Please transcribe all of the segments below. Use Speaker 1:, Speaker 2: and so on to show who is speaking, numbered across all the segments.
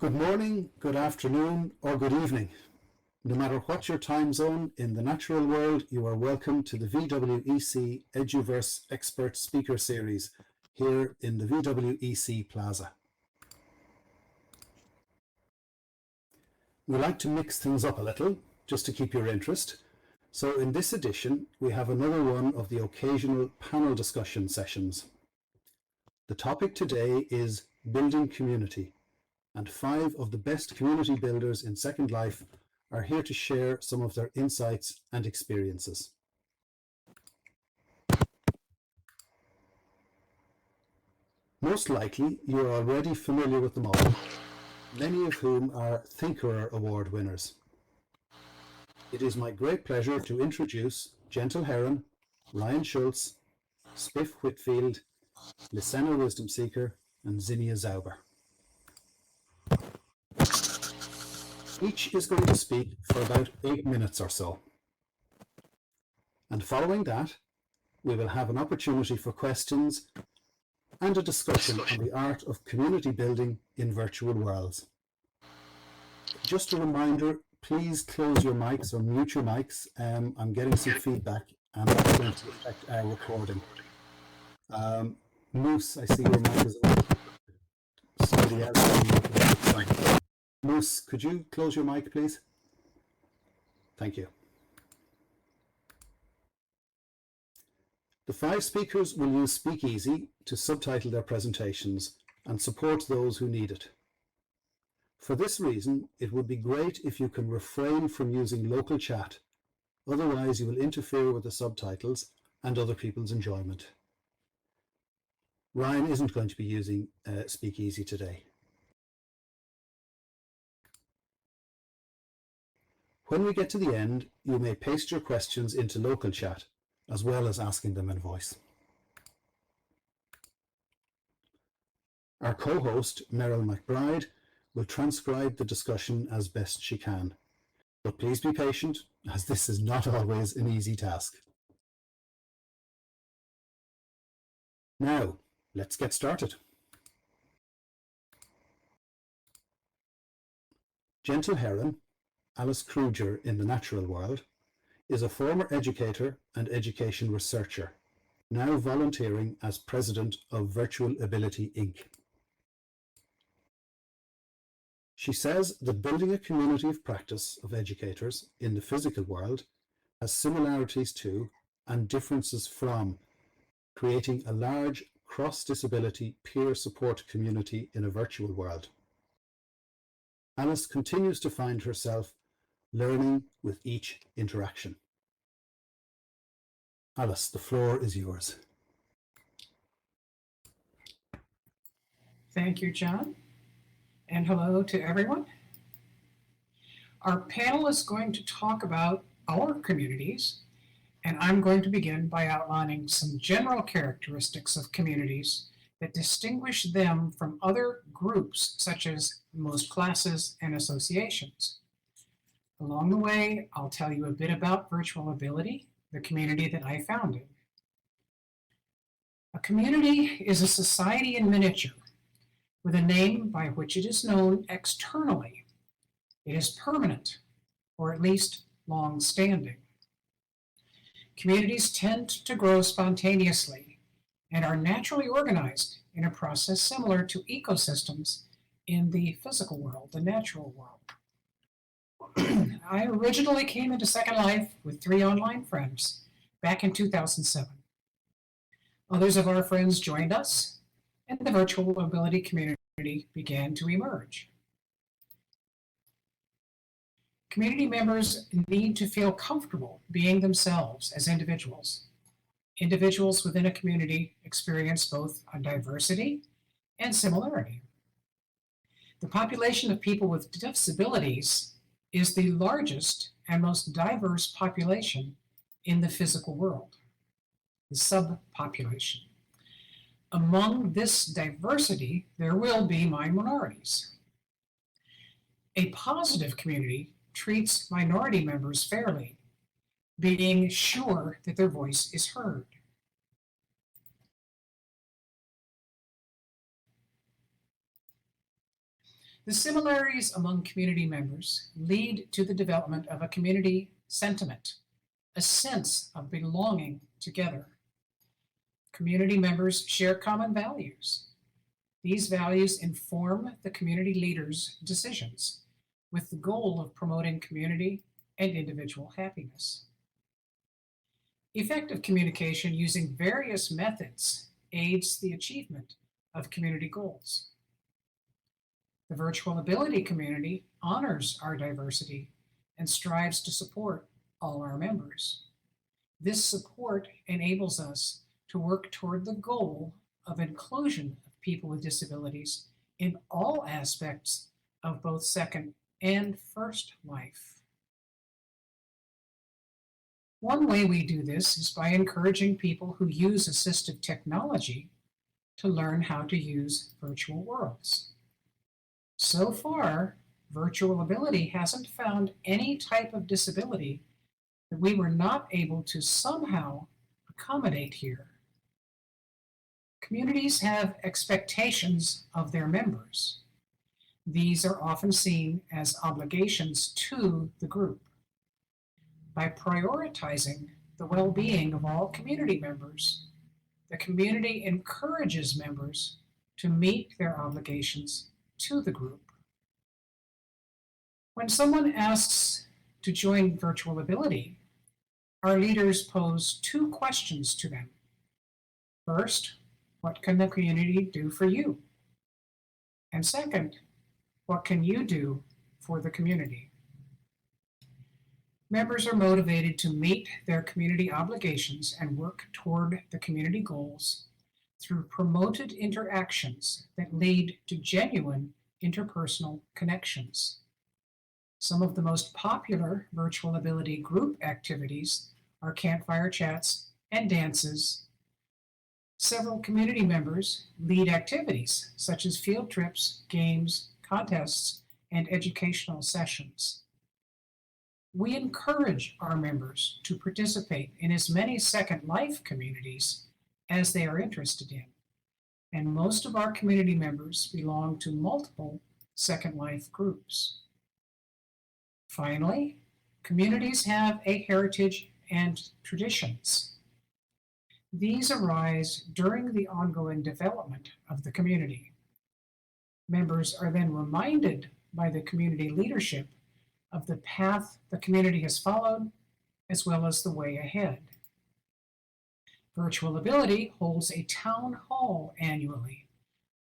Speaker 1: Good morning, good afternoon, or good evening. No matter what your time zone in the natural world, you are welcome to the VWEC Eduverse Expert Speaker Series here in the VWEC Plaza. We like to mix things up a little, just to keep your interest. So in this edition, we have another one of the occasional panel discussion sessions. The topic today is building community, and 5 of the best community builders in Second Life are here to share some of their insights and experiences. Most likely, you are already familiar with them all, many of whom are Thinkerer Award winners. It is my great pleasure to introduce Gentle Heron, Ryan Shultz, Spiff Whitfield, Lissena Wisdomseeker, and Zinnia Zauber. Each is going to speak for about 8 minutes or so. And following that, we will have an opportunity for questions and a discussion on the art of community building in virtual worlds. Just a reminder, please close your mics or mute your mics. I'm getting some feedback and that's going to affect our recording. Moose, I see your mic is open. Somebody else. Moose, could you close your mic, please? Thank you. The 5 speakers will use Speakeasy to subtitle their presentations and support those who need it. For this reason, it would be great if you can refrain from using local chat. Otherwise, you will interfere with the subtitles and other people's enjoyment. Ryan isn't going to be using Speakeasy today. When we get to the end, you may paste your questions into local chat, as well as asking them in voice. Our co-host, Meryl McBride, will transcribe the discussion as best she can. But please be patient, as this is not always an easy task. Now, let's get started. Gentle Heron, Alice Kruger in the natural world, is a former educator and education researcher, now volunteering as president of Virtual Ability Inc. She says that building a community of practice of educators in the physical world has similarities to and differences from creating a large cross-disability peer support community in a virtual world. Alice continues to find herself learning with each interaction. Alice, the floor is yours.
Speaker 2: Thank you, John, and hello to everyone. Our panel is going to talk about our communities, and I'm going to begin by outlining some general characteristics of communities that distinguish them from other groups, such as most classes and associations. Along the way, I'll tell you a bit about Virtual Ability, the community that I founded. A community is a society in miniature with a name by which it is known externally. It is permanent, or at least long-standing. Communities tend to grow spontaneously and are naturally organized in a process similar to ecosystems in the physical world, the natural world. I originally came into Second Life with 3 online friends back in 2007. Others of our friends joined us, and the Virtual Ability community began to emerge. Community members need to feel comfortable being themselves as individuals. Individuals within a community experience both a diversity and similarity. The population of people with disabilities is the largest and most diverse population in the physical world, the subpopulation. Among this diversity, there will be minorities. A positive community treats minority members fairly, being sure that their voice is heard. The similarities among community members lead to the development of a community sentiment, a sense of belonging together. Community members share common values. These values inform the community leaders' decisions with the goal of promoting community and individual happiness. Effective communication using various methods aids the achievement of community goals. The virtual ability community honors our diversity and strives to support all our members. This support enables us to work toward the goal of inclusion of people with disabilities in all aspects of both second and first life. One way we do this is by encouraging people who use assistive technology to learn how to use virtual worlds. So far, virtual ability hasn't found any type of disability that we were not able to somehow accommodate here. Communities have expectations of their members. These are often seen as obligations to the group. By prioritizing the well-being of all community members, the community encourages members to meet their obligations to the group. When someone asks to join virtual ability, our leaders pose two questions to them. First, what can the community do for you? And second, what can you do for the community? Members are motivated to meet their community obligations and work toward the community goals through promoted interactions that lead to genuine interpersonal connections. Some of the most popular virtual ability group activities are campfire chats and dances. Several community members lead activities such as field trips, games, contests, and educational sessions. We encourage our members to participate in as many Second Life communities as they are interested in, and most of our community members belong to multiple Second Life groups. Finally, communities have a heritage and traditions. These arise during the ongoing development of the community. Members are then reminded by the community leadership of the path the community has followed, as well as the way ahead. Virtual Ability holds a town hall annually,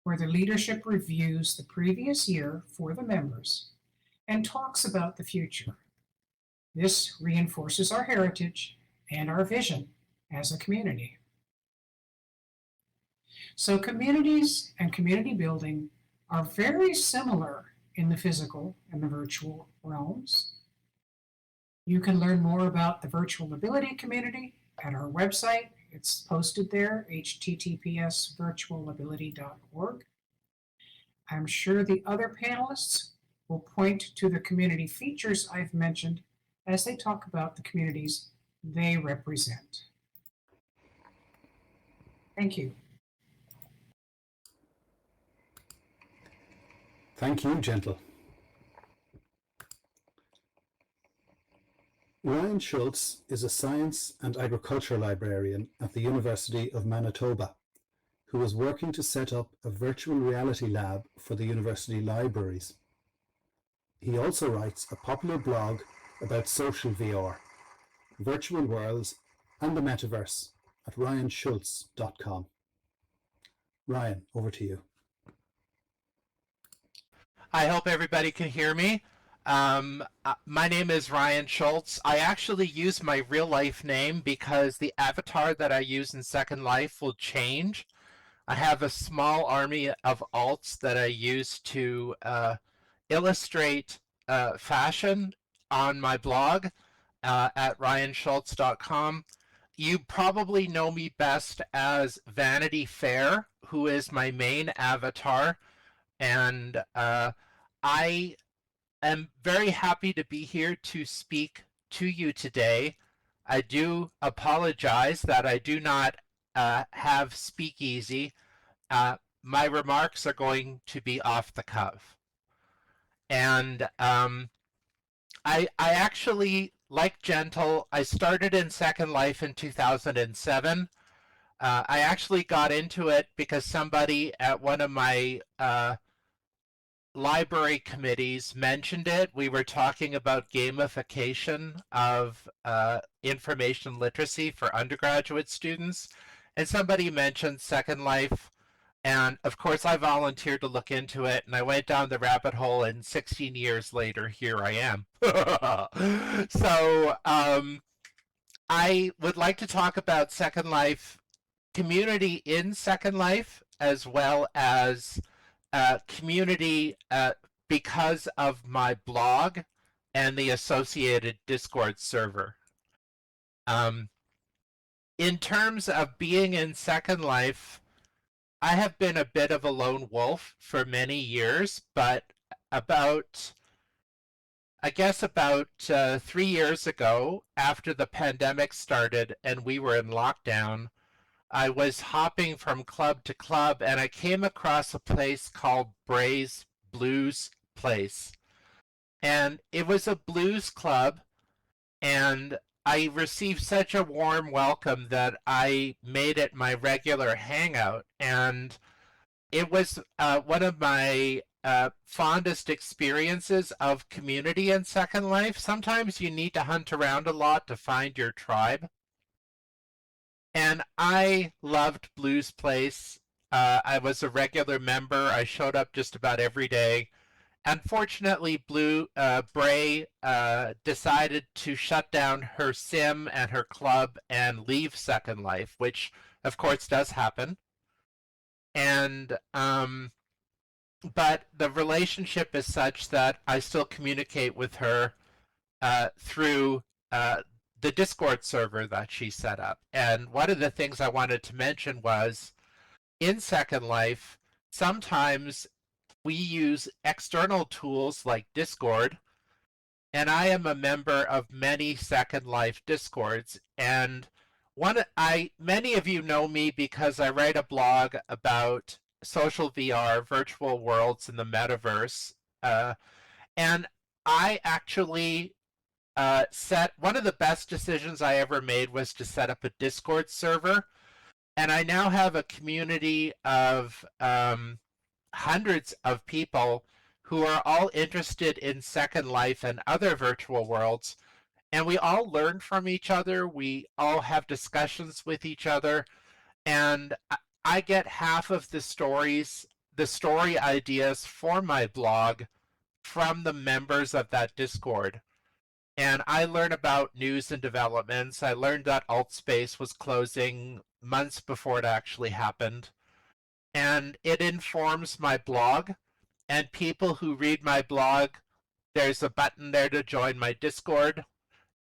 Speaker 2: where the leadership reviews the previous year for the members and talks about the future. This reinforces our heritage and our vision as a community. So communities and community building are very similar in the physical and the virtual realms. You can learn more about the Virtual Ability community at our website. It's posted there, https://virtualability.org. I'm sure the other panelists will point to the community features I've mentioned as they talk about the communities they represent. Thank you.
Speaker 1: Thank you, Gentle. Ryan Shultz is a science and agriculture librarian at the University of Manitoba, who is working to set up a virtual reality lab for the university libraries. He also writes a popular blog about social VR, virtual worlds, and the metaverse at ryanschultz.com. Ryan, over to you.
Speaker 3: I hope everybody can hear me. My name is Ryan Shultz. I actually use my real life name because the avatar that I use in Second Life will change. I have a small army of alts that I use to illustrate fashion on my blog at ryanschultz.com. You probably know me best as Vanity Fair, who is my main avatar. And I am very happy to be here to speak to you today. I do apologize that I do not have speakeasy. My remarks are going to be off the cuff. And I actually, like Gentle, I started in Second Life in 2007. I actually got into it because somebody at one of my library committees mentioned it. We were talking about gamification of information literacy for undergraduate students, and somebody mentioned Second Life. And of course, I volunteered to look into it, and I went down the rabbit hole, and 16 years later, here I am. So I would like to talk about Second Life, community in Second Life, as well as community because of my blog and the associated Discord server. In terms of being in Second Life, I have been a bit of a lone wolf for many years, but about 3 years ago, after the pandemic started and we were in lockdown, I was hopping from club to club, and I came across a place called Bray's Blues Place. And it was a blues club, and I received such a warm welcome that I made it my regular hangout. And it was one of my fondest experiences of community in Second Life. Sometimes you need to hunt around a lot to find your tribe. And I loved Blues Place. I was a regular member. I showed up just about every day. Unfortunately, Bray decided to shut down her sim and her club and leave Second Life, which of course does happen. And but the relationship is such that I still communicate with her through the Discord server that she set up. And one of the things I wanted to mention was, in Second Life, sometimes we use external tools like Discord, and I am a member of many Second Life Discords. And many of you know me because I write a blog about social VR, virtual worlds in the metaverse, and I actually one of the best decisions I ever made was to set up a Discord server, and I now have a community of hundreds of people who are all interested in Second Life and other virtual worlds, and we all learn from each other. We all have discussions with each other, and I get half of the story ideas for my blog from the members of that Discord. And I learn about news and developments. I learned that AltSpace was closing months before it actually happened. And it informs my blog. And people who read my blog, there's a button there to join my Discord.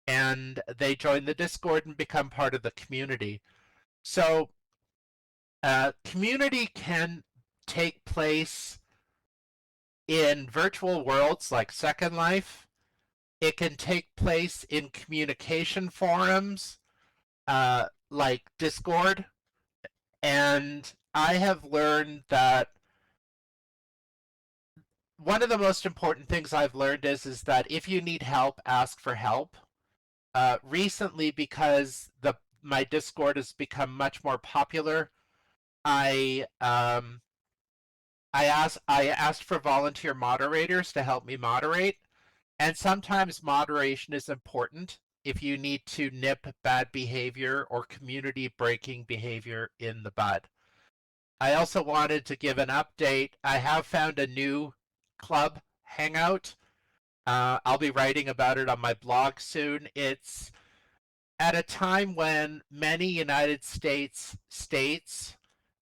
Speaker 3: And they join the Discord and become part of the community. So community can take place in virtual worlds like Second Life. It can take place in communication forums like Discord. And I have learned that one of the most important things I've learned is that if you need help, ask for help. Recently, because my Discord has become much more popular, I asked for volunteer moderators to help me moderate. And sometimes moderation is important if you need to nip bad behavior or community breaking behavior in the bud. I also wanted to give an update. I have found a new club hangout. I'll be writing about it on my blog soon. It's at a time when many United States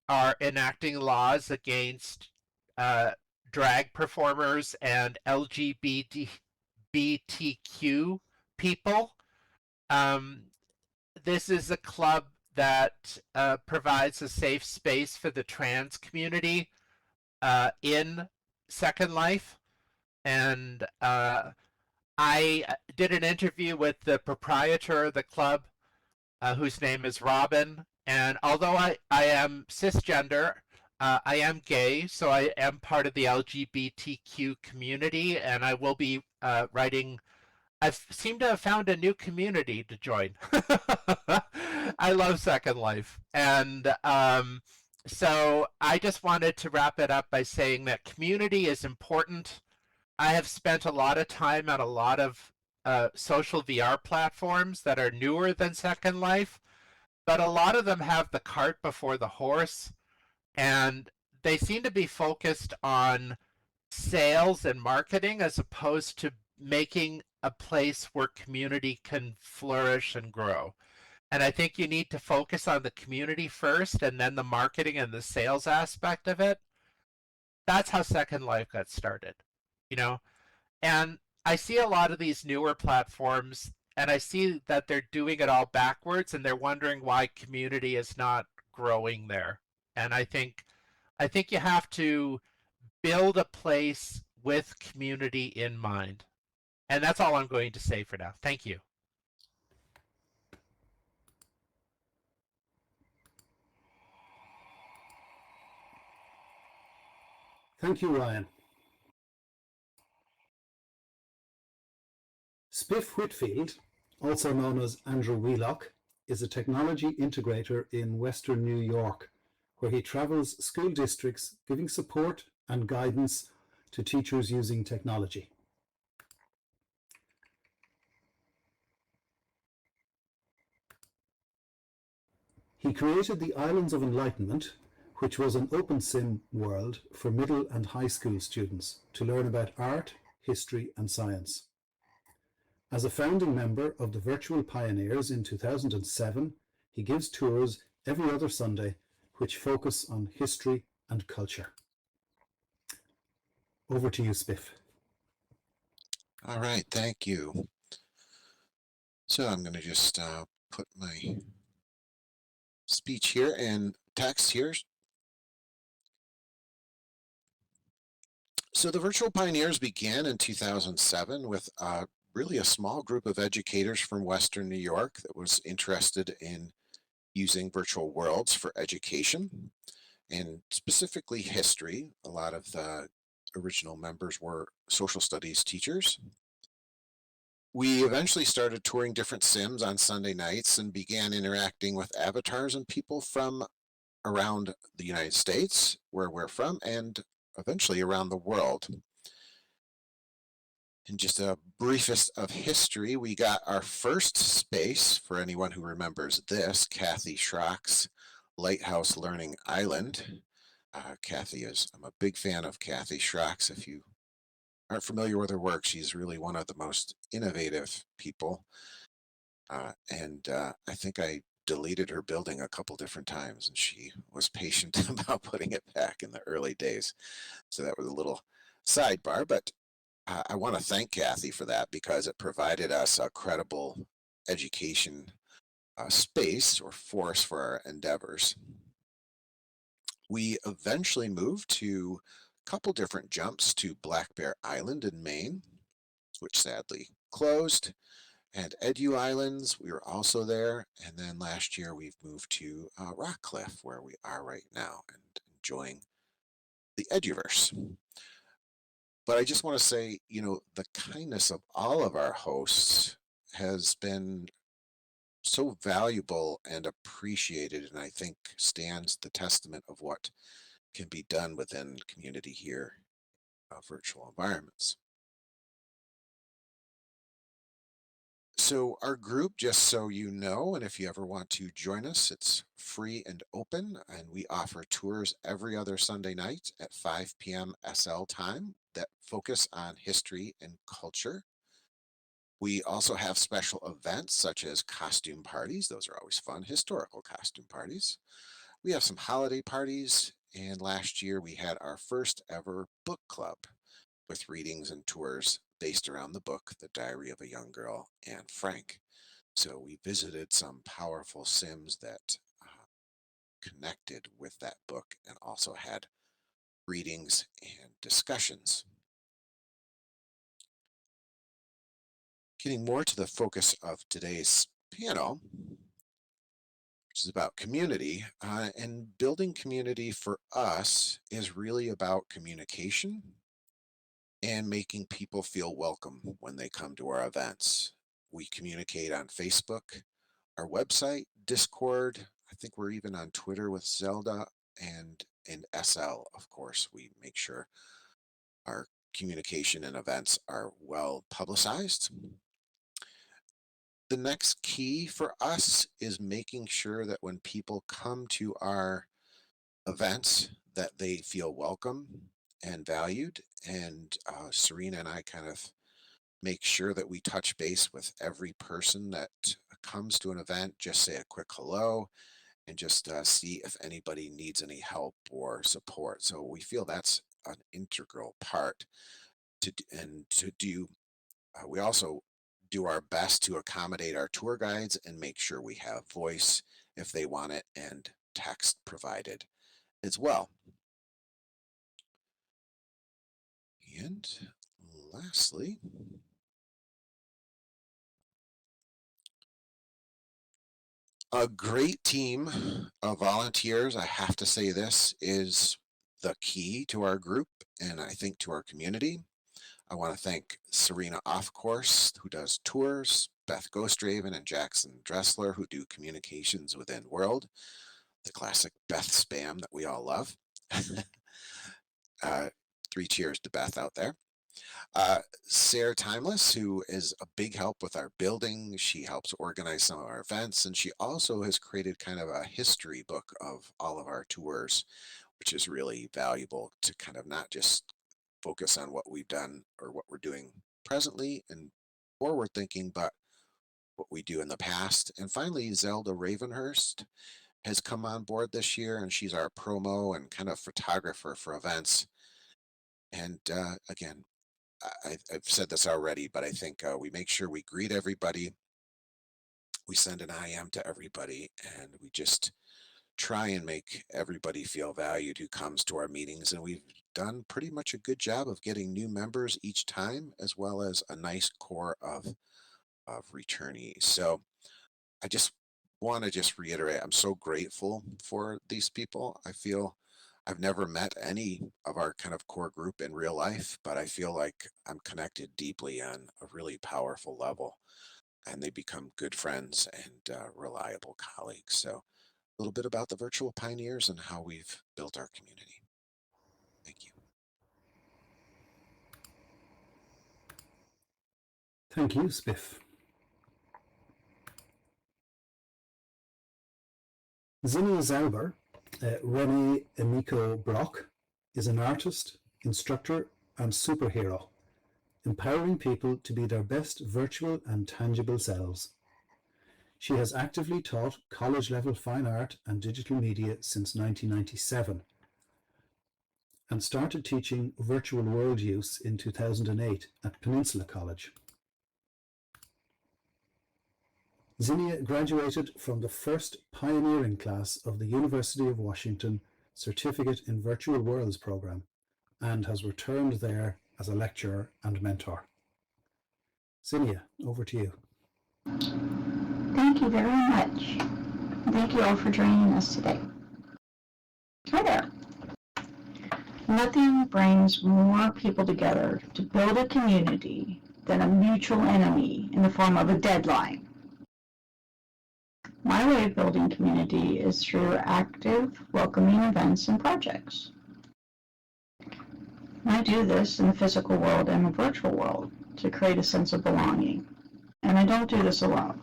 Speaker 3: are enacting laws against drag performers and LGBTQ people. This is a club that provides a safe space for the trans community in Second Life. And I did an interview with the proprietor of the club, whose name is Robin. And although I am cisgender, I am gay, so I am part of the LGBTQ community, and I will be writing. I've seemed to have found a new community to join. I love Second Life. And so I just wanted to wrap it up by saying that community is important. I have spent a lot of time on a lot of social VR platforms that are newer than Second Life, but a lot of them have the cart before the horse, and they seem to be focused on sales and marketing as opposed to making a place where community can flourish and grow. And I think you need to focus on the community first and then the marketing and the sales aspect of it. That's how Second Life got started, you know? And I see a lot of these newer platforms and I see that they're doing it all backwards and they're wondering why community is not growing there. And I think you have to build a place with community in mind. And that's all I'm going to say for now. Thank you.
Speaker 1: Thank you, Ryan. Spiff Whitfield, also known as Andrew Wheelock, is a technology integrator in Western New York, where he travels school districts giving support and guidance to teachers using technology. He created the Islands of Enlightenment, which was an open sim world for middle and high school students to learn about art, history, and science. As a founding member of the Virtual Pioneers in 2007, he gives tours every other Sunday which focus on history and culture. Over to you, Spiff.
Speaker 4: All right, thank you. So I'm going to just put my speech here and text here. So the Virtual Pioneers began in 2007 with really a small group of educators from Western New York that was interested in using virtual worlds for education and specifically history. A lot of the original members were social studies teachers. We eventually started touring different sims on Sunday nights and began interacting with avatars and people from around the United States, where we're from, and eventually around the world. In just a briefest of history, we got our first space, for anyone who remembers this, Kathy Schrock's Lighthouse Learning Island. I'm a big fan of Kathy Schrock's. If you aren't familiar with her work, she's really one of the most innovative people. I think I deleted her building a couple different times, and she was patient about putting it back in the early days. So that was a little sidebar, but I want to thank Kathy for that because it provided us a credible education space or force for our endeavors. We eventually moved to a couple different jumps to Black Bear Island in Maine, which sadly closed, and Edu Islands, we were also there. And then last year we've moved to Rockcliffe, where we are right now and enjoying the Eduverse. But I just want to say, the kindness of all of our hosts has been so valuable and appreciated, and I think stands the testament of what can be done within community here, virtual environments. So our group, just so you know, and if you ever want to join us, it's free and open, and we offer tours every other Sunday night at 5 p.m. SL time that focus on history and culture. We also have special events such as costume parties. Those are always fun, historical costume parties. We have some holiday parties, and last year we had our first ever book club with readings and tours based around the book, The Diary of a Young Girl, Anne Frank. So we visited some powerful sims that connected with that book and also had readings and discussions. Getting more to the focus of today's panel, which is about community. And building community for us is really about communication and making people feel welcome when they come to our events. We communicate on Facebook, our website, Discord. I think we're even on Twitter with Zelda and SL, of course. We make sure our communication and events are well publicized. The next key for us is making sure that when people come to our events that they feel welcome and valued. And Serena and I kind of make sure that we touch base with every person that comes to an event, just say a quick hello and just see if anybody needs any help or support. So we feel that's an integral part to do. We also do our best to accommodate our tour guides and make sure we have voice if they want it and text provided as well. And lastly, a great team of volunteers, I have to say this, is the key to our group and I think to our community. I want to thank Serena Offcourse, who does tours, Beth Ghostraven and Jackson Dressler, who do communications within World, the classic Beth spam that we all love. 3 cheers to Beth out there. Sarah Timeless, who is a big help with our building. She helps organize some of our events, and she also has created kind of a history book of all of our tours, which is really valuable to kind of not just focus on what we've done or what we're doing presently and forward thinking, but what we do in the past. And finally, Zelda Ravenhurst has come on board this year, and she's our promo and kind of photographer for events. And again, I've said this already, but I think we make sure we greet everybody. We send an IM to everybody, and we just try and make everybody feel valued who comes to our meetings. And we've done pretty much a good job of getting new members each time, as well as a nice core of returnees. So I just want to just reiterate, I'm so grateful for these people. I feel I've never met any of our kind of core group in real life, but I feel like I'm connected deeply on a really powerful level, and they become good friends and reliable colleagues. So a little bit about the Virtual Pioneers and how we've built our community. Thank you.
Speaker 1: Thank you, Spiff. Zinnia Zauber, Renee Emiko Brock, is an artist, instructor, and superhero, empowering people to be their best virtual and tangible selves. She has actively taught college-level fine art and digital media since 1997 and started teaching virtual world use in 2008 at Peninsula College. Zinnia graduated from the first pioneering class of the University of Washington Certificate in Virtual Worlds program and has returned there as a lecturer and mentor. Zinnia, over to you.
Speaker 5: Thank you very much. Thank you all for joining us today. Hi there. Nothing brings more people together to build a community than a mutual enemy in the form of a deadline. My way of building community is through active, welcoming events and projects. I do this in the physical world and the virtual world to create a sense of belonging, and I don't do this alone.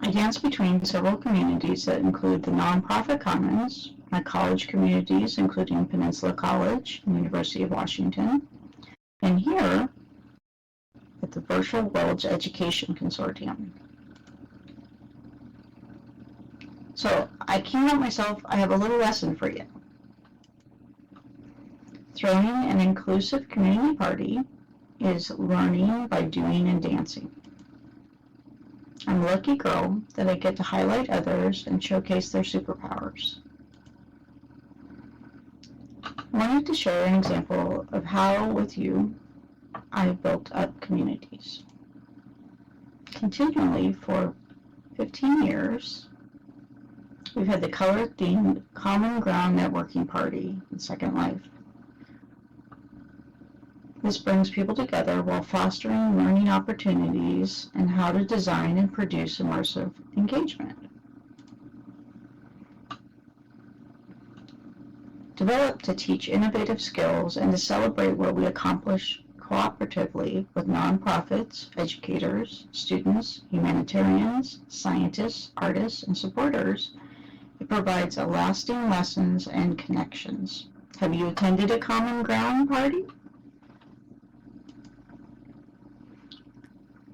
Speaker 5: I dance between several communities that include the nonprofit commons, my college communities, including Peninsula College and University of Washington, and here at the Virtual Worlds Education Consortium. So I can't help myself, I have a little lesson for you. Throwing an inclusive community party is learning by doing and dancing. I'm a lucky girl that I get to highlight others and showcase their superpowers. I wanted to share an example of how, with you, I have built up communities. Continually for 15 years, we've had the color-themed Common Ground Networking Party in Second Life. This brings people together while fostering learning opportunities and how to design and produce immersive engagement. Developed to teach innovative skills and to celebrate what we accomplish cooperatively with nonprofits, educators, students, humanitarians, scientists, artists, and supporters, it provides a lasting lessons and connections. Have you attended a Common Ground party?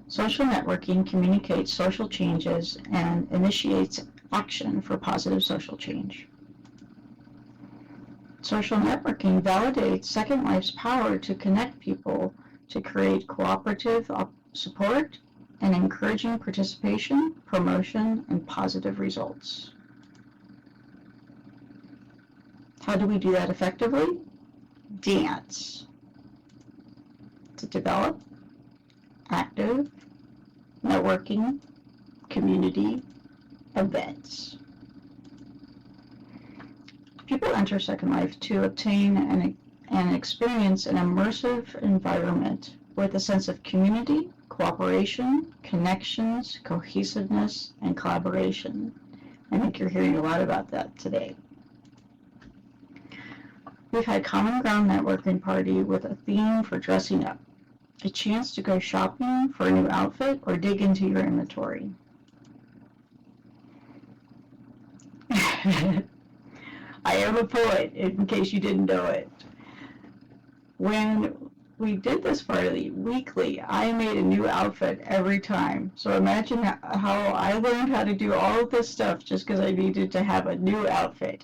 Speaker 5: Social networking communicates social changes and initiates action for positive social change. Social networking validates Second Life's power to connect people to create cooperative support and encouraging participation, promotion, and positive results. How do we do that effectively? Dance. To develop active networking community events. People enter Second Life to obtain and experience an immersive environment with a sense of community, cooperation, connections, cohesiveness, and collaboration. I think you're hearing a lot about that today. We've had Common Ground Networking Party with a theme for dressing up, a chance to go shopping for a new outfit or dig into your inventory. I am a poet, in case you didn't know it. When we did this party weekly, I made a new outfit every time. So imagine how I learned how to do all of this stuff just because I needed to have a new outfit.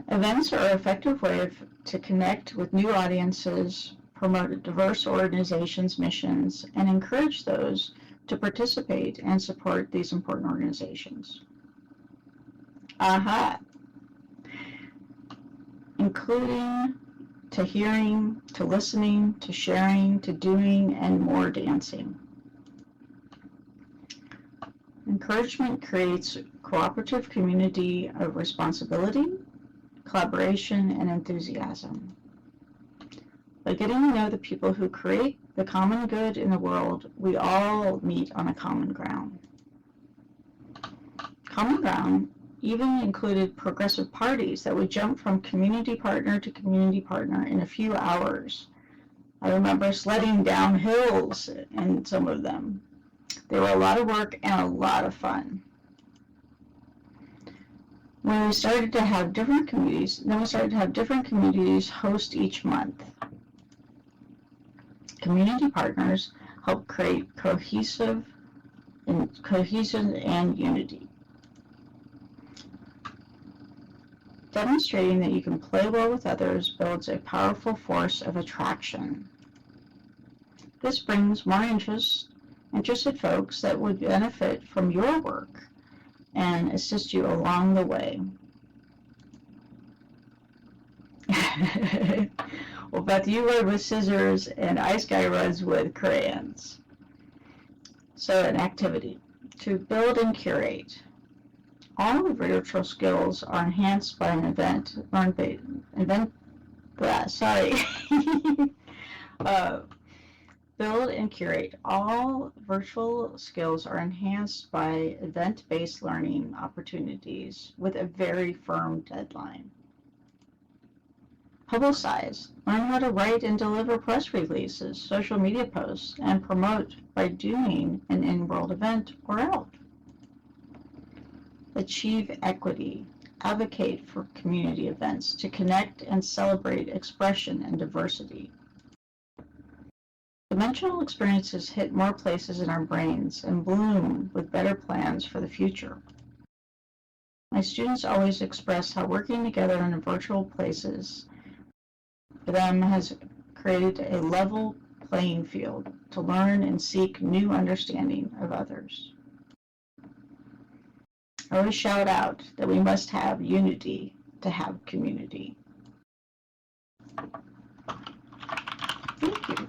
Speaker 5: Events are an effective way to connect with new audiences, promote diverse organizations' missions, and encourage those to participate and support these important organizations. Including to hearing, to listening, to sharing, to doing, and more dancing. Encouragement creates a cooperative community of responsibility, collaboration, and enthusiasm. By getting to know the people who create the common good in the world, we all meet on a common ground. Common ground even included progressive parties that would jump from community partner to community partner in a few hours. I remember sledding down hills in some of them. They were a lot of work and a lot of fun. When we started to have different communities, host each month. Community partners help create cohesion and unity. Demonstrating that you can play well with others builds a powerful force of attraction. This brings more interested folks that would benefit from your work and assist you along the way. Well, Beth, you run with scissors and Ice Guy runs with crayons. So an activity to build and curate. All the virtual skills are enhanced by an build and curate. All virtual skills are enhanced by event-based learning opportunities with a very firm deadline. Publicize. Learn how to write and deliver press releases, social media posts, and promote by doing an in-world event or out. Achieve equity. Advocate for community events to connect and celebrate expression and diversity. Dimensional experiences hit more places in our brains and bloom with better plans for the future. My students always express how working together in virtual places for them has created a level playing field to learn and seek new understanding of others. I always shout out that we must have unity to have community. Thank you.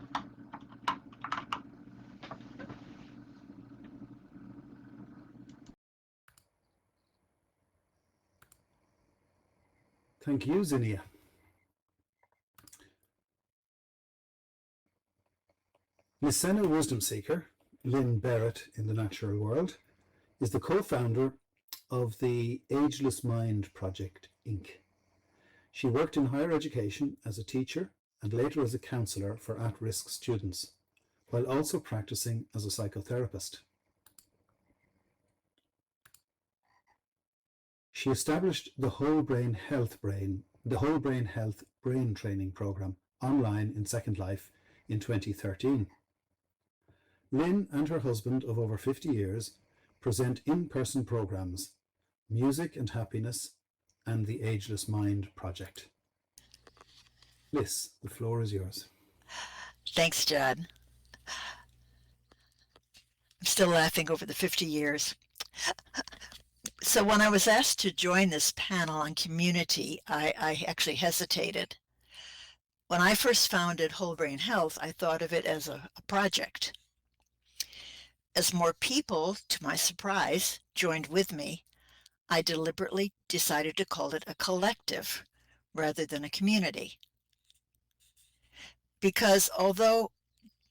Speaker 1: Thank you, Zinnia. Lissena Wisdomseeker, Lynn Barrett in the natural world, is the co-founder of the Ageless Mind Project, Inc. She worked in higher education as a teacher and later as a counsellor for at-risk students, while also practicing as a psychotherapist. She established the Whole Brain Health Brain Training Program online in Second Life in 2013. Lynn and her husband of over 50 years present in-person programs, Music and Happiness and the Ageless Mind Project. Liz, the floor is yours.
Speaker 6: Thanks, John. I'm still laughing over the 50 years. So when I was asked to join this panel on community, I actually hesitated. When I first founded Whole Brain Health, I thought of it as a project. As more people, to my surprise, joined with me, I deliberately decided to call it a collective rather than a community. Because although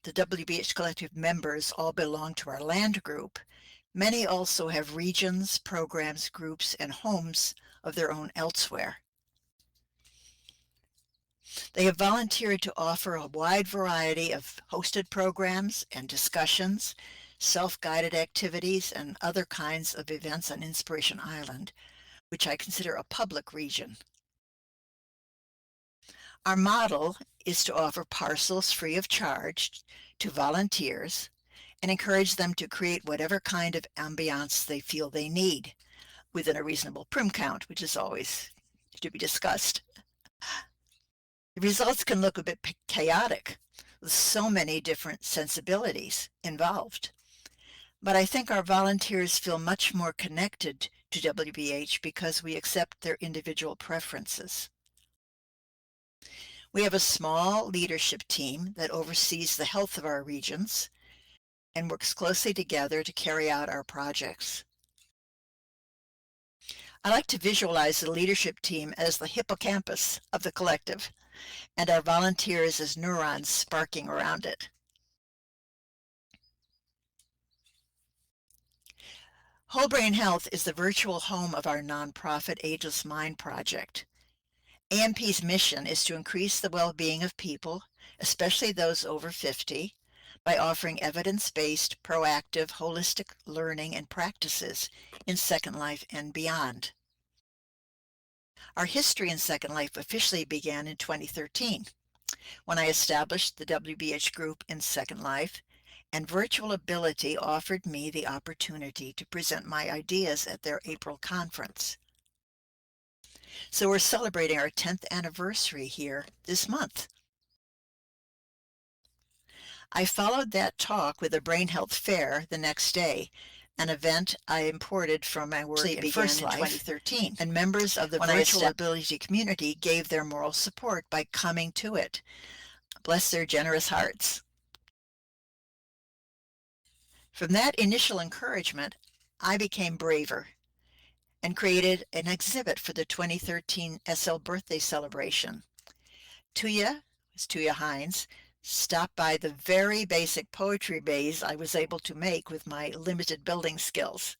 Speaker 6: the WBH Collective members all belong to our land group, many also have regions, programs, groups, and homes of their own elsewhere. They have volunteered to offer a wide variety of hosted programs and discussions, self-guided activities, and other kinds of events on Inspiration Island, which I consider a public region. Our model is to offer parcels free of charge to volunteers and encourage them to create whatever kind of ambiance they feel they need, within a reasonable prim count, which is always to be discussed. The results can look a bit chaotic, with so many different sensibilities involved. But I think our volunteers feel much more connected to WBH because we accept their individual preferences. We have a small leadership team that oversees the health of our regions and works closely together to carry out our projects. I like to visualize the leadership team as the hippocampus of the collective, and our volunteers as neurons sparking around it. Whole Brain Health is the virtual home of our nonprofit Ageless Mind Project. AMP's mission is to increase the well-being of people, especially those over 50, by offering evidence-based, proactive, holistic learning and practices in Second Life and beyond. Our history in Second Life officially began in 2013, when I established the WBH group in Second Life, and Virtual Ability offered me the opportunity to present my ideas at their April conference. So we're celebrating our 10th anniversary here this month. I followed that talk with a brain health fair the next day, an event I imported from my work in First Life 2013, and members of the Virtual Ability community gave their moral support by coming to it. Bless their generous hearts. From that initial encouragement, I became braver and created an exhibit for the 2013 SL birthday celebration. Tuya Hines, stopped by the very basic poetry maze I was able to make with my limited building skills.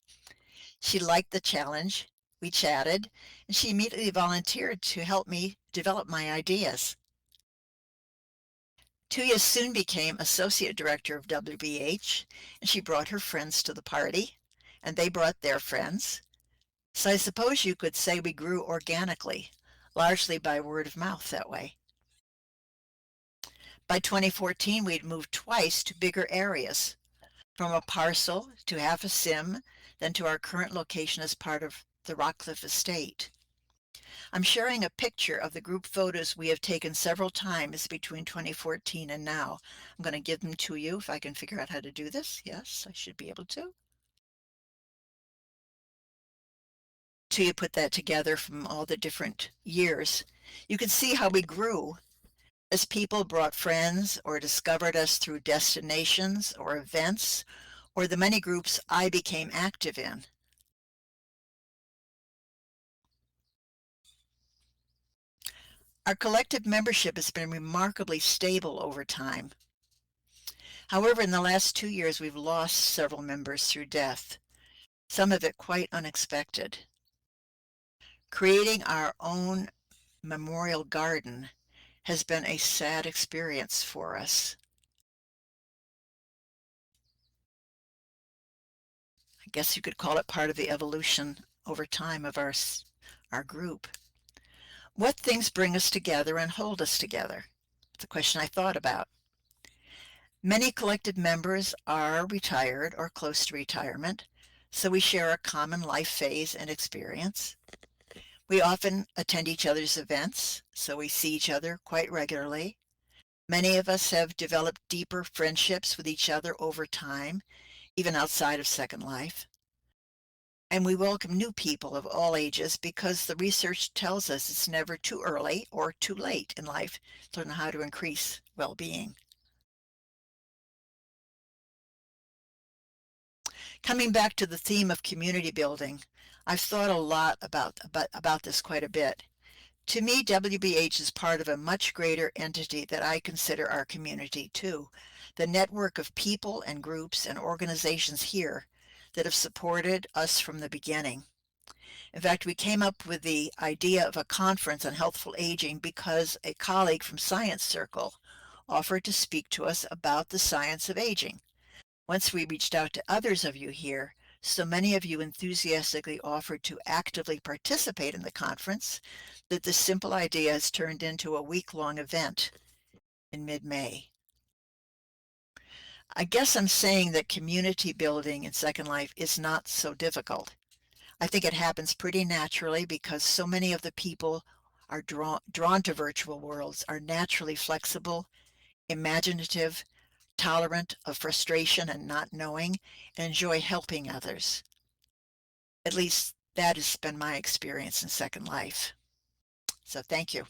Speaker 6: She liked the challenge, we chatted, and she immediately volunteered to help me develop my ideas. Tuya soon became Associate Director of WBH, and she brought her friends to the party, and they brought their friends. So I suppose you could say we grew organically, largely by word of mouth that way. By 2014, we'd moved twice to bigger areas, from a parcel to half a sim, then to our current location as part of the Rockcliffe estate. I'm sharing a picture of the group photos we have taken several times between 2014 and now. I'm going to give them to you if I can figure out how to do this. Yes, I should be able to. So you put that together from all the different years. You can see how we grew as people brought friends or discovered us through destinations or events or the many groups I became active in. Our collective membership has been remarkably stable over time. However, in the last 2 years, we've lost several members through death, some of it quite unexpected. Creating our own memorial garden has been a sad experience for us. I guess you could call it part of the evolution over time of our group. What things bring us together and hold us together? It's a question I thought about. Many collective members are retired or close to retirement, so we share a common life phase and experience. We often attend each other's events, so we see each other quite regularly. Many of us have developed deeper friendships with each other over time, even outside of Second Life. And we welcome new people of all ages because the research tells us it's never too early or too late in life to learn how to increase well-being. Coming back to the theme of community building, I've thought a lot about this quite a bit. To me, WBH is part of a much greater entity that I consider our community too, the network of people and groups and organizations here that have supported us from the beginning. In fact, we came up with the idea of a conference on healthful aging because a colleague from Science Circle offered to speak to us about the science of aging. Once we reached out to others of you here, so many of you enthusiastically offered to actively participate in the conference that this simple idea has turned into a week-long event in mid-May. I guess I'm saying that community building in Second Life is not so difficult. I think it happens pretty naturally because so many of the people are drawn to virtual worlds, are naturally flexible, imaginative, tolerant of frustration and not knowing, and enjoy helping others. At least that has been my experience in Second Life. So thank you.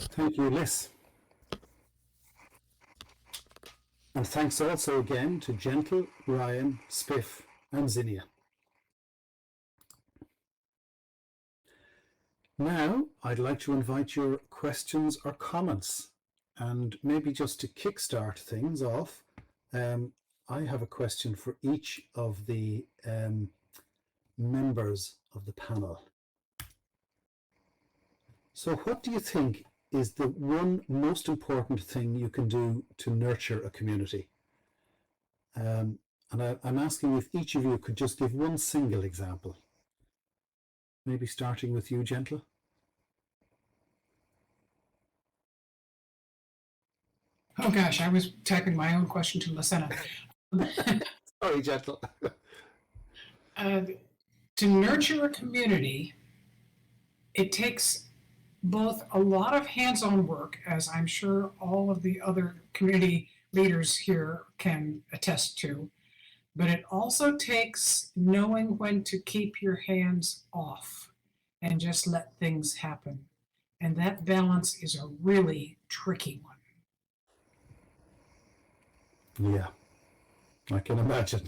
Speaker 1: Thank you, Liz. And thanks also again to Gentle, Ryan, Spiff, and Zinnia. Now, I'd like to invite your questions or comments. And maybe just to kickstart things off, I have a question for each of the members of the panel. So what do you think is the one most important thing you can do to nurture a community? And I'm asking if each of you could just give one single example. Maybe starting with you, Gentle.
Speaker 2: Oh gosh, I was typing my own question to Lissena.
Speaker 1: Sorry, Gentle.
Speaker 2: To nurture a community, it takes both a lot of hands-on work, as I'm sure all of the other community leaders here can attest to, but it also takes knowing when to keep your hands off and just let things happen. And that balance is a really tricky one.
Speaker 1: Yeah, I can imagine.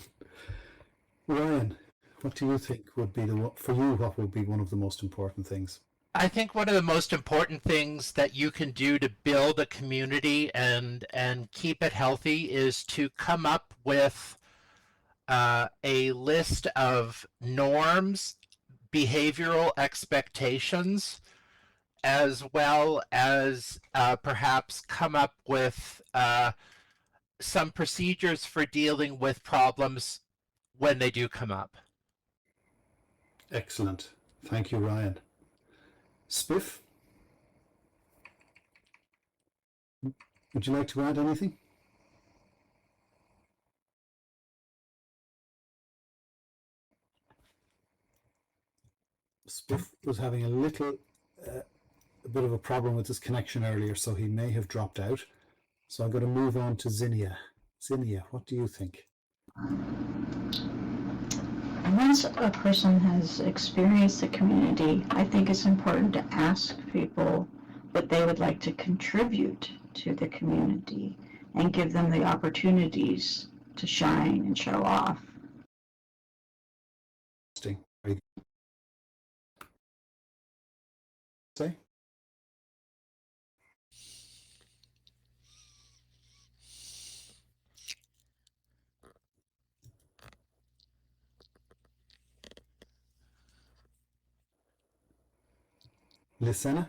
Speaker 1: Ryan, what do you think would be for you, what would be one of the most important things?
Speaker 3: I think one of the most important things that you can do to build a community and keep it healthy is to come up with a list of norms, behavioral expectations, as well as perhaps come up with some procedures for dealing with problems when they do come up.
Speaker 1: Excellent. Thank you, Ryan. Spiff, would you like to add anything? Spiff was having a bit of a problem with his connection earlier, so he may have dropped out. So I'm going to move on to Zinnia. Zinnia, what do you think?
Speaker 5: Once a person has experienced the community, I think it's important to ask people what they would like to contribute to the community and give them the opportunities to shine and show off.
Speaker 1: Interesting. Are you say? Lissena?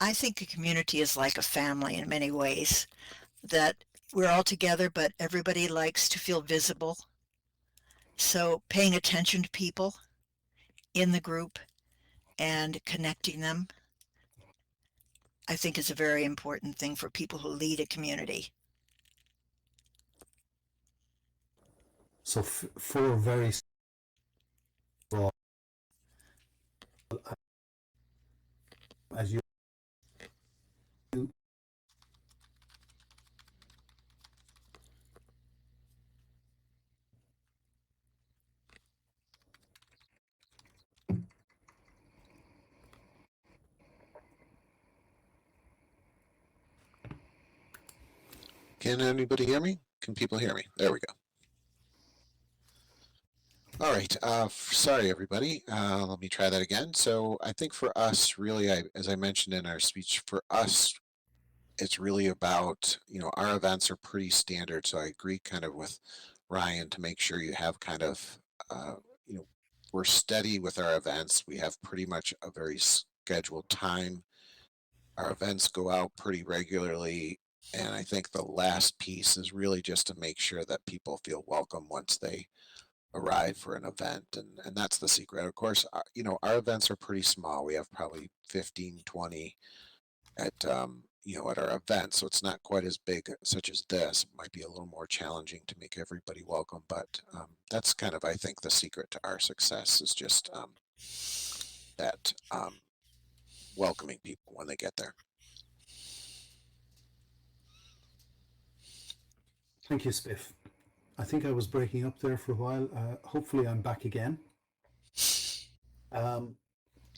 Speaker 6: I think a community is like a family in many ways, that we're all together, but everybody likes to feel visible. So paying attention to people in the group and connecting them, I think is a very important thing for people who lead a community.
Speaker 1: So four very broad, as you
Speaker 4: Can anybody hear me? Can people hear me? There we go. All right. Sorry, everybody. Let me try that again. So I think for us, really, as I mentioned in our speech, for us, it's really about, our events are pretty standard. So I agree kind of with Ryan to make sure you have kind of, we're steady with our events. We have pretty much a very scheduled time. Our events go out pretty regularly. And I think the last piece is really just to make sure that people feel welcome once they arrive for an event. And that's the secret. Of course, our events are pretty small. We have probably 15, 20 at, at our event. So it's not quite as big such as this. It might be a little more challenging to make everybody welcome. But that's kind of, I think, the secret to our success is just that welcoming people when they get there.
Speaker 1: Thank you, Spiff. I think I was breaking up there for a while. Hopefully I'm back again. I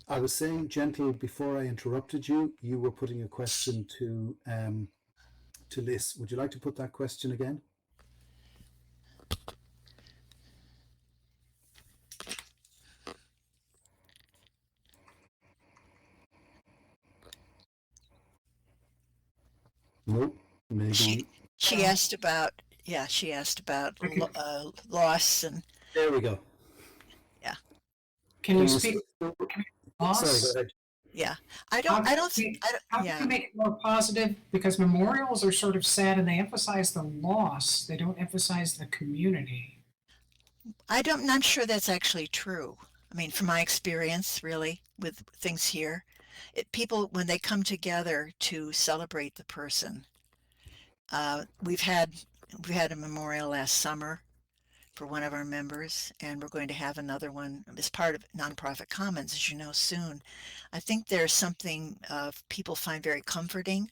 Speaker 1: was saying, Gentle, before I interrupted you, you were putting a question to Liz. Would you like to put that question again? Nope. Maybe.
Speaker 6: She asked about, loss and.
Speaker 1: There we go.
Speaker 6: Yeah.
Speaker 2: Can you speak?
Speaker 1: Sorry,
Speaker 2: Loss?
Speaker 1: go ahead.
Speaker 6: Yeah,
Speaker 2: How can you make it more positive? Because memorials are sort of sad and they emphasize the loss. They don't emphasize the community.
Speaker 6: I'm not sure that's actually true. I mean, from my experience, really, with things here, people, when they come together to celebrate the person, we've had a memorial last summer for one of our members, and we're going to have another one as part of Nonprofit Commons, as you know, soon. I think there's something people find very comforting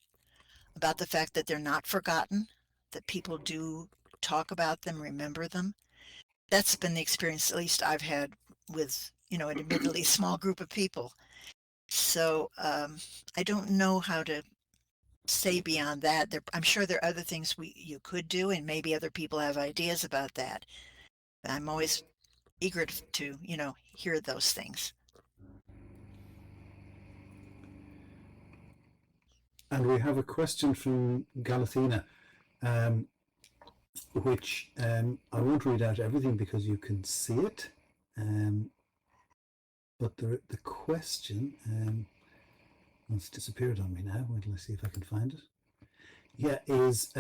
Speaker 6: about the fact that they're not forgotten, that people do talk about them, remember them. That's been the experience, at least I've had with, an admittedly small group of people. So I don't know how to say beyond that. I'm sure there are other things you could do, and maybe other people have ideas about that. I'm always eager to hear those things.
Speaker 1: And we have a question from Galathina, which I won't read out everything because you can see it. But the question, it's disappeared on me now. Wait till I see if I can find it. Yeah, is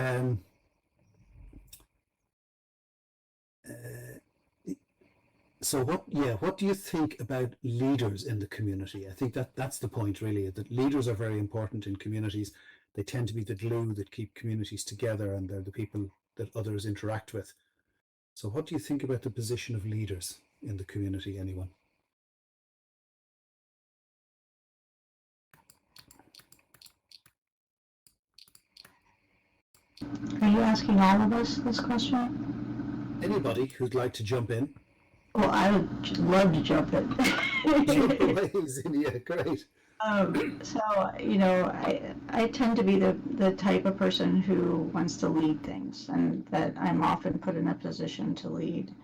Speaker 1: so what do you think about leaders in the community? I think that's the point, really, that leaders are very important in communities. They tend to be the glue that keep communities together, and they're the people that others interact with. So what do you think about the position of leaders in the community, anyone?
Speaker 5: Are you asking all of us this question?
Speaker 1: Anybody who'd like to jump in?
Speaker 5: Well, I would love to jump in.
Speaker 1: Jump away, Zinnia, great.
Speaker 5: So, I tend to be the type of person who wants to lead things, and that I'm often put in a position to lead.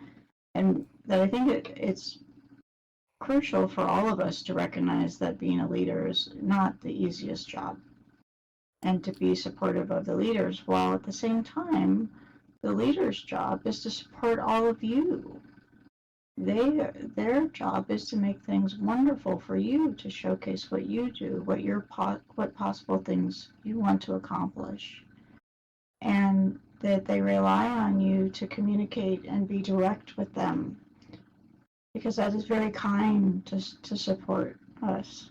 Speaker 5: And that I think it's crucial for all of us to recognize that being a leader is not the easiest job, and to be supportive of the leaders, while at the same time, the leader's job is to support all of you. Their job is to make things wonderful for you, to showcase what you do, what possible things you want to accomplish, and that they rely on you to communicate and be direct with them, because that is very kind to support us.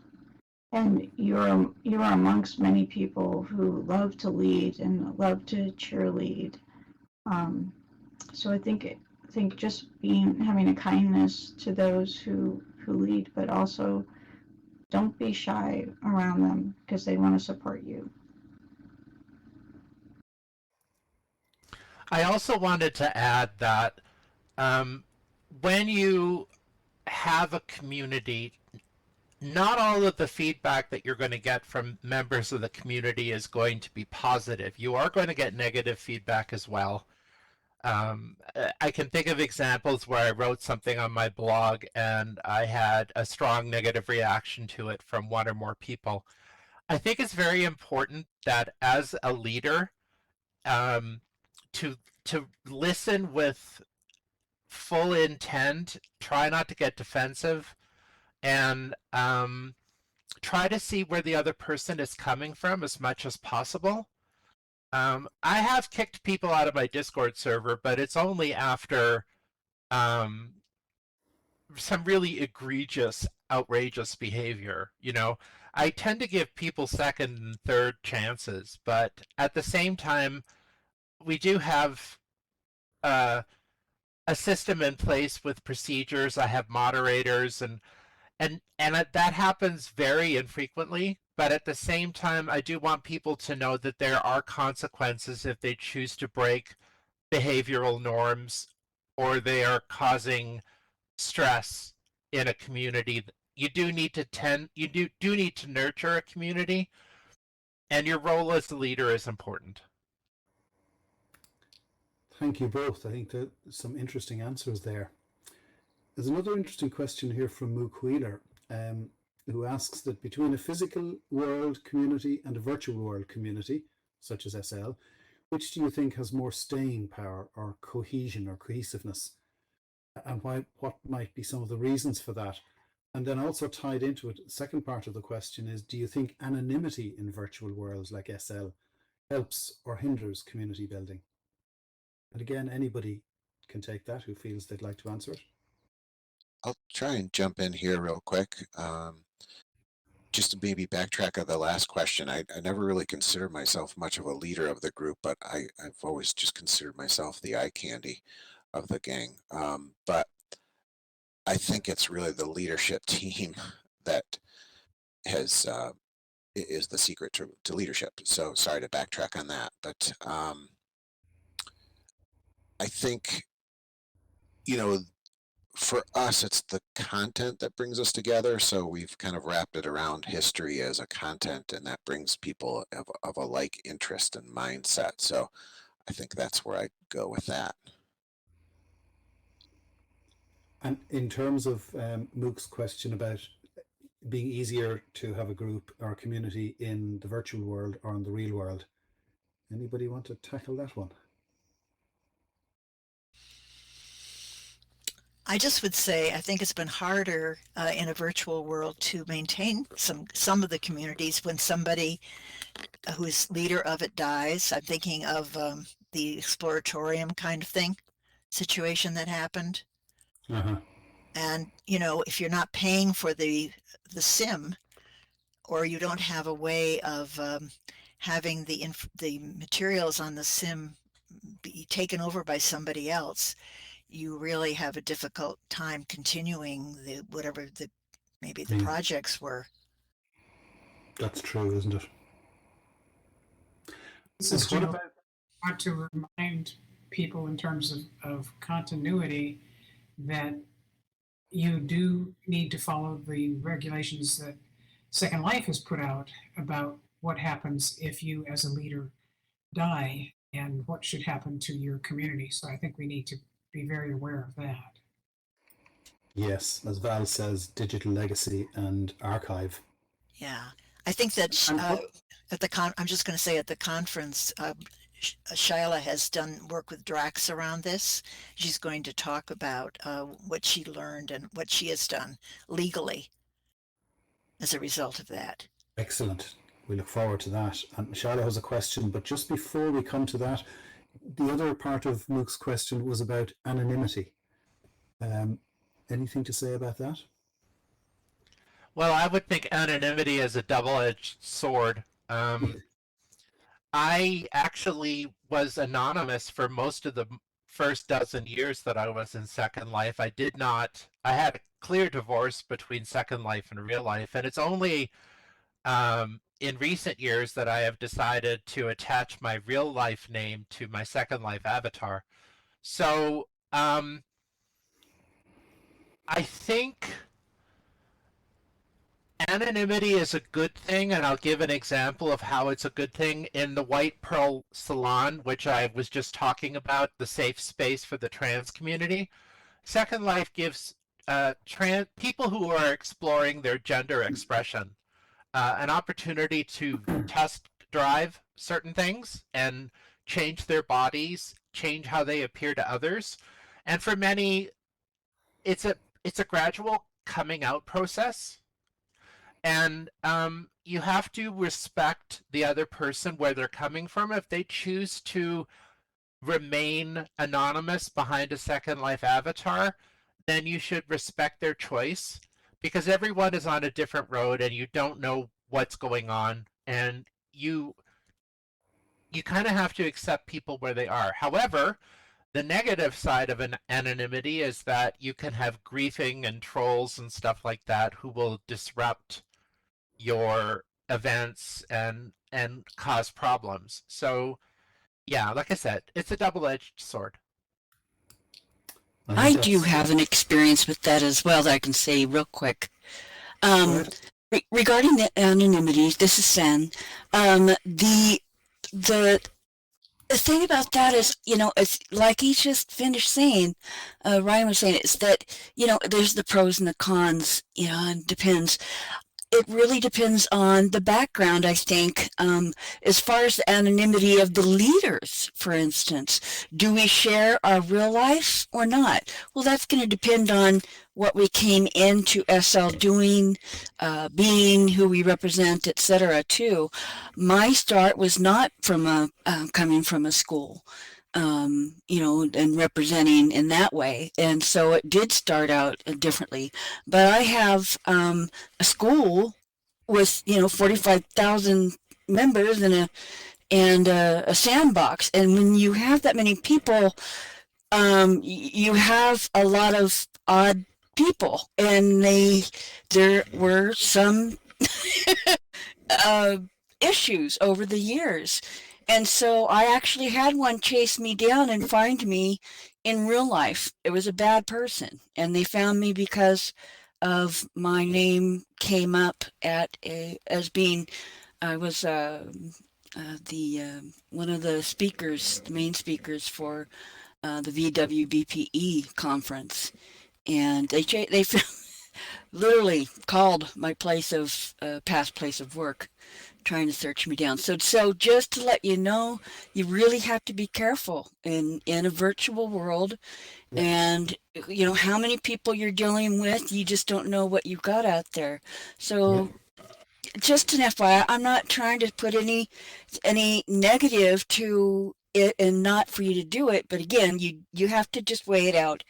Speaker 5: And you're amongst many people who love to lead and love to cheerlead. So I think just having a kindness to those who lead, but also don't be shy around them because they want to support you.
Speaker 3: I also wanted to add that when you have a community, not all of the feedback that you're going to get from members of the community is going to be positive. You are going to get negative feedback as well. I can think of examples where I wrote something on my blog and I had a strong negative reaction to it from one or more people. I think it's very important that as a leader, to listen with full intent, try not to get defensive, and try to see where the other person is coming from as much as possible. I have kicked people out of my Discord server, but it's only after some really egregious, outrageous behavior. I tend to give people second and third chances, but at the same time, we do have a system in place with procedures. I have moderators, and that happens very infrequently. But at the same time, I do want people to know that there are consequences if they choose to break behavioral norms or they are causing stress in a community. You do need to nurture a community, and your role as the leader is important.
Speaker 1: Thank you both. I think that some interesting answers there. There's another interesting question here from Mook Wheeler, who asks that between a physical world community and a virtual world community, such as SL, which do you think has more staying power or cohesion or cohesiveness? And what might be some of the reasons for that? And then also tied into it, the second part of the question is, do you think anonymity in virtual worlds like SL helps or hinders community building? And again, anybody can take that who feels they'd like to answer it.
Speaker 4: I'll try and jump in here real quick. Just to maybe backtrack on the last question, I never really considered myself much of a leader of the group, but I've always just considered myself the eye candy of the gang. But I think it's really the leadership team that is the secret to leadership. So sorry to backtrack on that, but I think, for us, it's the content that brings us together. So we've kind of wrapped it around history as a content, and that brings people of a like interest and mindset. So I think that's where I go with that.
Speaker 1: And in terms of Mook's question about being easier to have a group or a community in the virtual world or in the real world, anybody want to tackle that one?
Speaker 6: I just would say I think it's been harder in a virtual world to maintain some of the communities when somebody who's leader of it dies. I'm thinking of the exploratorium kind of thing situation that happened.
Speaker 1: Uh-huh.
Speaker 6: And if you're not paying for the sim, or you don't have a way of having the materials on the sim be taken over by somebody else, you really have a difficult time continuing whatever the projects were.
Speaker 1: That's true, isn't it?
Speaker 2: This is Jill. I want to remind people in terms of continuity that you do need to follow the regulations that Second Life has put out about what happens if you as a leader die and what should happen to your community. So I think we need to be very aware of that.
Speaker 1: Yes, as Val says, digital legacy and archive.
Speaker 6: Yeah, I think that
Speaker 1: And
Speaker 6: at the I'm just going to say at the conference, Shyla has done work with Drax around this. She's going to talk about what she learned and what she has done legally as a result of that.
Speaker 1: excellent. We look forward to that. And Charlotte has a question, but just before we come to that, the other part of Mook's question was about anonymity. Anything to say about that?
Speaker 3: Well, I would think anonymity is a double-edged sword. I actually was anonymous for most of the first dozen years that I was in Second Life. I had a clear divorce between Second Life and real life, and it's only in recent years that I have decided to attach my real life name to my Second Life avatar. So I think anonymity is a good thing, and I'll give an example of how it's a good thing. In the White Pearl Salon, which I was just talking about, the safe space for the trans community, Second Life gives trans people who are exploring their gender expression an opportunity to test drive certain things and change their bodies, change how they appear to others. And for many, it's a gradual coming out process. And you have to respect the other person where they're coming from. If they choose to remain anonymous behind a Second Life avatar, then you should respect their choice, because everyone is on a different road and you don't know what's going on, and you kind of have to accept people where they are. However, the negative side of an anonymity is that you can have griefing and trolls and stuff like that who will disrupt your events and cause problems. So yeah, like I said, it's a double-edged sword.
Speaker 7: I do have an experience with that as well that I can say real quick. Regarding the anonymity, this is Sen. The thing about that is, it's like he just finished saying, Ryan was saying, is that, there's the pros and the cons, and depends. It really depends on the background, I think, as far as the anonymity of the leaders, for instance. Do we share our real life or not? Well, that's going to depend on what we came into SL doing, being, who we represent, etc. too. My start was not from coming from a school. And representing in that way. And so it did start out differently. But I have a school with, 45,000 members and a sandbox. And when you have that many people, you have a lot of odd people. And there were some issues over the years. And so I actually had one chase me down and find me in real life. It was a bad person, and they found me because of my name came up as being, I was one of the speakers, the main speakers for the VWBPE conference, and they literally called my past place of work, trying to search me down. So just to let you know, you really have to be careful in a virtual world. Yeah. And how many people you're dealing with, you just don't know what you've got out there. So just an FYI, I'm not trying to put any negative to it and not for you to do it, but again, you have to just weigh it out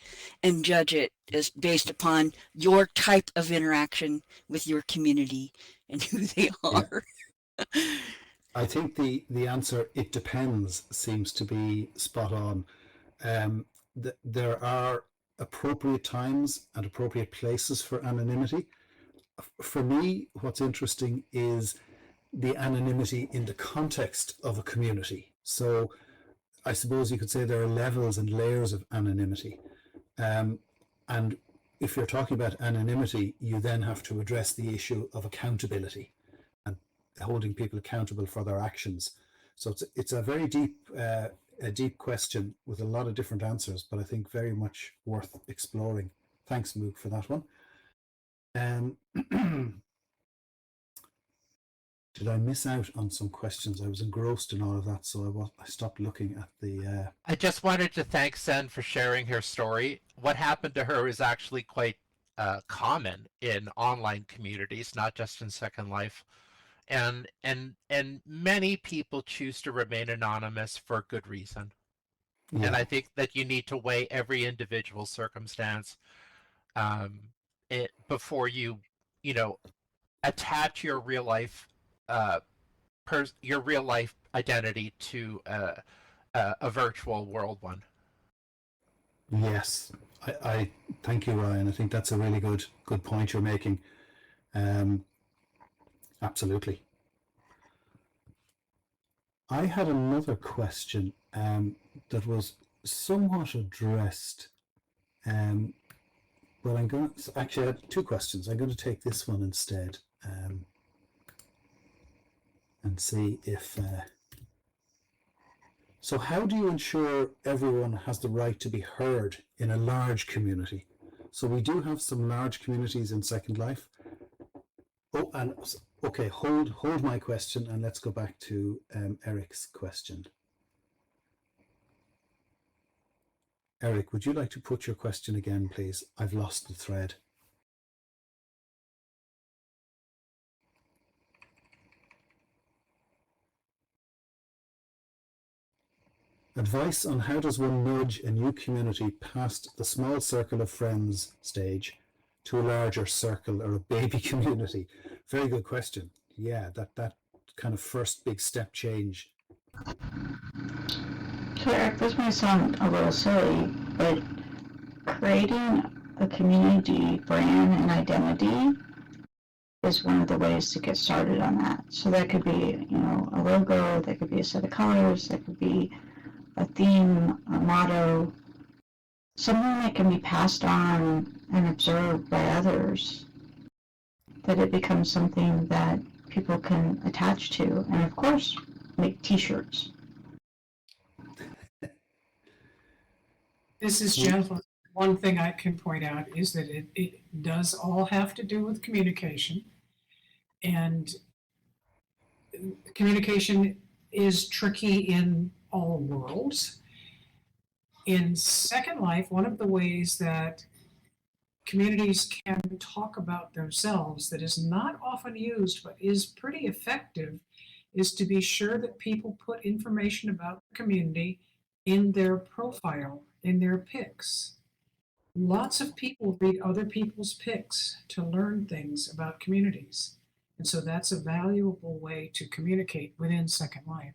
Speaker 7: and judge it as based upon your type of interaction with your community and who they are. Yeah.
Speaker 1: I think the answer, it depends, seems to be spot on. There are appropriate times and appropriate places for anonymity. For me, what's interesting is the anonymity in the context of a community. So I suppose you could say there are levels and layers of anonymity. And if you're talking about anonymity, you then have to address the issue of accountability and holding people accountable for their actions. So it's a very deep question with a lot of different answers, but I think very much worth exploring. Thanks, Moog, for that one. Did I miss out on some questions? I was engrossed in all of that, so I stopped looking at the...
Speaker 3: I just wanted to thank Sen for sharing her story. What happened to her is actually quite common in online communities, not just in Second Life. And many people choose to remain anonymous for good reason.
Speaker 1: Yeah.
Speaker 3: And I think that you need to weigh every individual circumstance before you attach your real life identity to a virtual world one.
Speaker 1: Yes, I thank you, Ryan. I think that's a really good point you're making. Absolutely. I had another question that was somewhat addressed, but I'm going to actually I had two questions. I'm going to take this one instead and see if. So how do you ensure everyone has the right to be heard in a large community? So we do have some large communities in Second Life. Oh, and okay, hold my question and let's go back to Eric's question. Eric, would you like to put your question again, please? I've lost the thread. Advice on how does one nudge a new community past the small circle of friends stage to a larger circle or a baby community? Very good question. Yeah, that kind of first big step change.
Speaker 5: So Eric, this might sound a little silly, but creating a community brand and identity is one of the ways to get started on that. So that could be, a logo, that could be a set of colors, that could be a theme, a motto, something that can be passed on and observed by others, that it becomes something that people can attach to, and of course, make t-shirts.
Speaker 2: This is Jennifer. One thing I can point out is that it does all have to do with communication. And communication is tricky in all worlds. In Second Life, one of the ways that communities can talk about themselves that is not often used but is pretty effective is to be sure that people put information about the community in their profile, in their pics. Lots of people read other people's pics to learn things about communities. And so that's a valuable way to communicate within Second Life.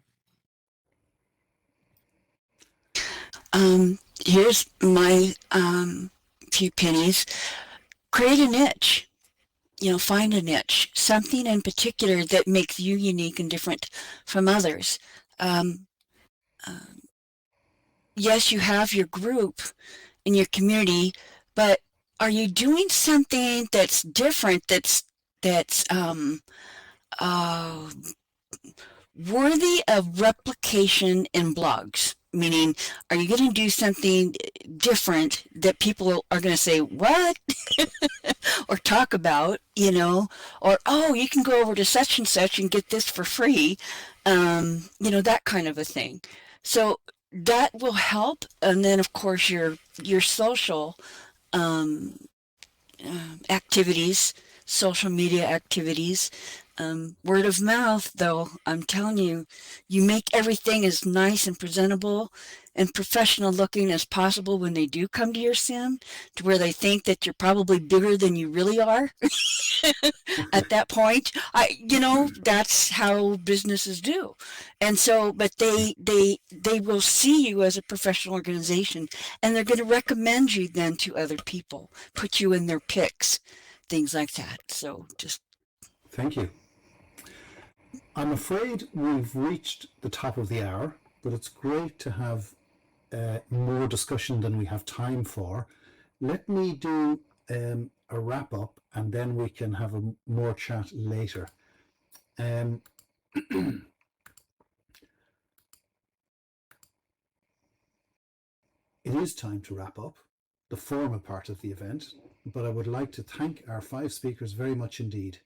Speaker 7: Here's my few pennies. Create a niche. Find a niche, something in particular that makes you unique and different from others. Yes, you have your group in your community, but are you doing something that's different, that's worthy of replication in blogs? Meaning, are you going to do something different that people are going to say, what? Or talk about, or, oh, you can go over to such and such and get this for free, that kind of a thing. So that will help. And then, of course, your social activities, social media activities, word of mouth, though, I'm telling you, you make everything as nice and presentable and professional looking as possible when they do come to your sim, to where they think that you're probably bigger than you really are. At that point, that's how businesses do. And so, but they will see you as a professional organization, and they're going to recommend you then to other people, put you in their picks, things like that. So just.
Speaker 1: Thank you. I'm afraid we've reached the top of the hour, but it's great to have more discussion than we have time for. Let me do a wrap up, and then we can have a more chat later. It is time to wrap up the formal part of the event, but I would like to thank our 5 speakers very much indeed.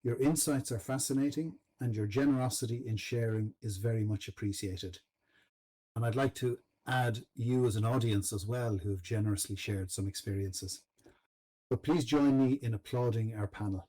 Speaker 1: Your insights are fascinating, and your generosity in sharing is very much appreciated. And I'd like to add you as an audience as well, who have generously shared some experiences. But please join me in applauding our panel.